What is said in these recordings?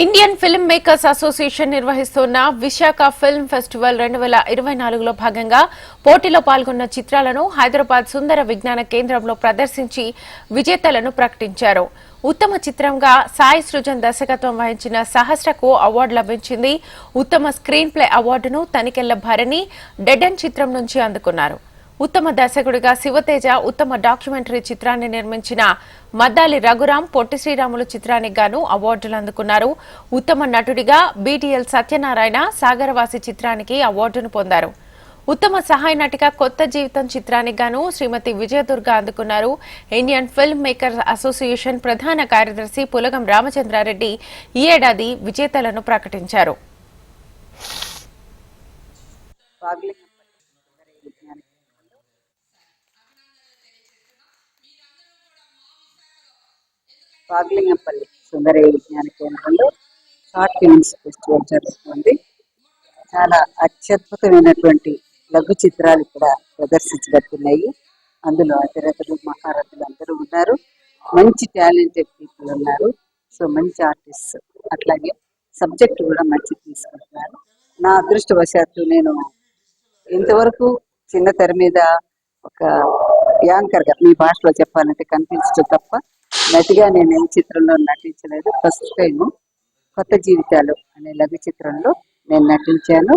Indian film makers association నిర్వహిస్తున్న Visakha film festival 2024లో భాగంగా పోటీలో పాల్గొన్న చిత్రాలను హైదరాబాద్ సుందర విజ్ఞాన కేంద్రంలో ప్రదర్శించి విజేతలను ప్రకటించారు. ఉత్తమ చిత్రంగా సాయి సృజన్ దర్శకత్వం వహించిన సహస్రకు అవార్డు లభించింది. ఉత్తమ స్క్రీన్ ప్లే అవార్డును తనికెళ్ల భరణి డెడన్ చిత్రం నుంచి అందుకున్నారు. ఉత్తమ దర్శకుడిగా శివతేజ, ఉత్తమ డాక్యుమెంటరీ చిత్రాన్ని నిర్మించిన మద్దాలి రఘురాం పొట్టి శ్రీరాములు చిత్రానికి గాను అవార్డులు అందుకున్నారు. ఉత్తమ నటుడిగా బీటీఎల్ సత్యనారాయణ సాగరవాసి చిత్రానికి అవార్డును పొందారు. ఉత్తమ సహాయ నటిగా కొత్త జీవితం చిత్రానికి గాను శ్రీమతి విజయదుర్గ అందుకున్నారు. ఇండియన్ ఫిల్మ్ మేకర్స్ అసోసియేషన్ ప్రధాన కార్యదర్శి పులగం రామచంద్రారెడ్డి ఈ ఏడాది విజేతలను ప్రకటించారు. వాగ్లింగంపల్లి సుందరయ్య విజ్ఞాన కేంద్రంలో షార్ట్ ఫిల్మ్స్ ఫెస్టివల్ జరుగుతుంది. చాలా అత్యద్భుతమైనటువంటి లఘు చిత్రాలు ఇక్కడ ప్రదర్శించబడుతున్నాయి. అందులో అతిరథులు మహారథులు అందరూ ఉన్నారు. మంచి టాలెంటెడ్ పీపుల్ ఉన్నారు. సో మంచి ఆర్టిస్ట్, అట్లాగే సబ్జెక్ట్ కూడా మంచి తీసుకుంటున్నారు. నా అదృష్టవశాత్తు నేను ఇంతవరకు చిన్న తెర మీద ఒక యాంకర్గా, మీ భాషలో చెప్పాలంటే కనిపించడం తప్ప నటిగా నేను ఏ చిత్రంలో నటించలేదు. ఫస్ట్ టైం కొత్త జీవితాలు అనే లఘు చిత్రంలో నేను నటించాను.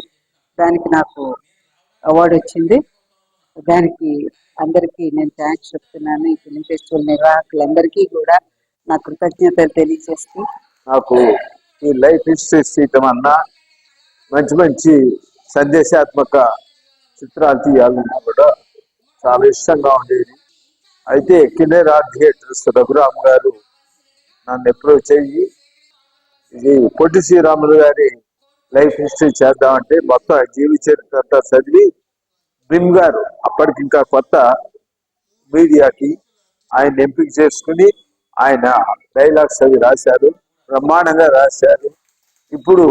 దానికి నాకు అవార్డు వచ్చింది. దానికి అందరికీ నేను థ్యాంక్స్ చెప్తున్నాను. ఈ ఫిలిం ఫెస్టివల్ నిర్వాహకులందరికీ కూడా నా కృతజ్ఞతలు తెలియజేస్తూ, నాకు ఈ లైఫ్ హిస్టరీ తీయటం అన్నా, మంచి మంచి సందేశాత్మక చిత్రాలు తీయాలన్నా కూడా చాలా ఇష్టంగా ఉండేది. అయితే కిన్నెర థియేటర్స్ రఘురామ్ గారు నన్ను అప్రోచ్ అయ్యి, ఇది పొట్టి శ్రీరాములు గారి లైఫ్ హిస్టరీ చేద్దామంటే మొత్తం జీవి చరిత్ర అంతా చదివి, భీమ్ గారు అప్పటికి ఇంకా కొత్త మీడియాకి ఆయన ఎంపిక చేసుకుని ఆయన డైలాగ్స్ అవి రాశారు, బ్రహ్మాండంగా రాశారు. ఇప్పుడు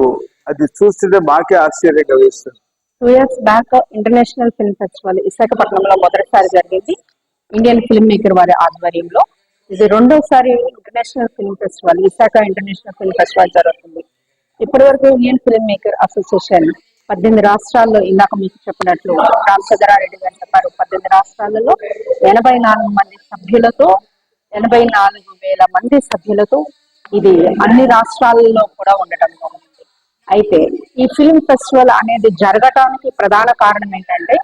అది చూస్తుంటే మాకే ఆశ్చర్యంగా వేస్తుంది. 2 years back international film festival విశాఖపట్నంలో మొదటిసారి జరిగింది. ఇండియన్ ఫిల్మ్ మేకర్ వారి ఆధ్వర్యంలో ఇది రెండోసారి international film festival, Visakha international film festival జరుగుతుంది. ఇప్పటి వరకు ఇండియన్ ఫిల్మ్ మేకర్ అసోసియేషన్ 18 రాష్ట్రాల్లో, ఇందాక మీకు చెప్పినట్లు రామచంద్రారెడ్డి గారు చెప్పారు, 18 రాష్ట్రాలలో 84 మంది సభ్యులతో, 84,000 మంది సభ్యులతో ఇది అన్ని రాష్ట్రాలలో కూడా ఉండటం జరిగింది. అయితే ఈ ఫిల్మ్ ఫెస్టివల్ అనేది జరగటానికి ప్రధాన కారణం ఏంటంటే,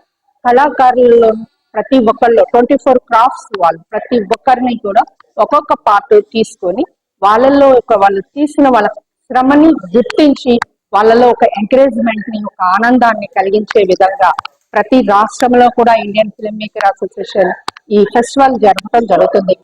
కళాకారులలో ప్రతి ఒక్కళ్ళు 24 క్రాఫ్ట్స్ వాళ్ళు ప్రతి ఒక్కరిని కూడా ఒక్కొక్క పార్ట్ తీసుకొని వాళ్ళల్లో వాళ్ళు తీసిన వాళ్ళ శ్రమని గుర్తించి వాళ్ళలో ఒక ఎంకరేజ్మెంట్ ని, ఒక ఆనందాన్ని కలిగించే విధంగా ప్రతి రాష్ట్రంలో కూడా ఇండియన్ ఫిల్మ్ మేకర్ అసోసియేషన్ ఈ ఫెస్టివల్ జరపడం జరుగుతుంది.